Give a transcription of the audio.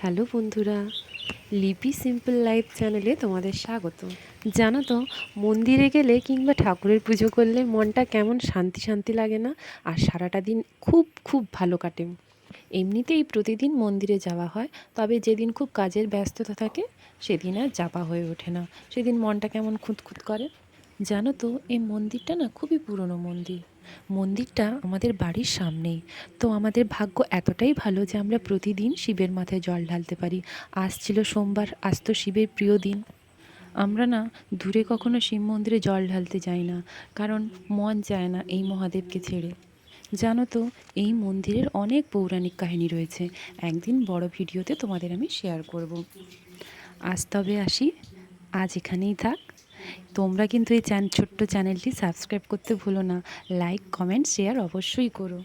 Hello বন্ধুরা, লিপি simple life চ্যানেলে তোমাদের স্বাগত। জানো তো, মন্দিরে গেলে কিংবা ঠাকুরের পুজো করলে মনটা কেমন শান্তি শান্তি লাগে না? আর সারাটা দিন খুব খুব ভালো কাটে। এমনিতেই প্রতিদিন মন্দিরে যাওয়া হয়, তবে যেদিন খুব কাজের ব্যস্ততা থাকে সেদিন আর যাওয়া হয়ে ওঠে না। সেদিন মনটা কেমন খুঁতখুত করে। জানো তো, এই মন্দিরটা না খুবই পুরনো মন্দির। মন্দিরটা আমাদের বাড়ির সামনেই। তো আমাদের ভাগ্য এতটাই ভালো যে আমরা প্রতিদিন শিবের মাথায় জল ঢালতে পারি। আজ ছিল সোমবার, আজ তো শিবের প্রিয় দিন। আমরা না দূরে কখনো শিব মন্দিরে জল ঢালতে যাই না, কারণ মন চায় না এই মহাদেবকে ছেড়ে। জানো তো, এই মন্দিরের অনেক পৌরাণিক কাহিনী রয়েছে। একদিন বড় ভিডিওতে তোমাদের আমি শেয়ার করব। আজ তবে আসি, আজ এখানেই থাক। তোমরা কিন্তু এই ছোট্ট চ্যানেলটি সাবস্ক্রাইব করতে ভুলো না। লাইক, কমেন্ট, শেয়ার অবশ্যই করো।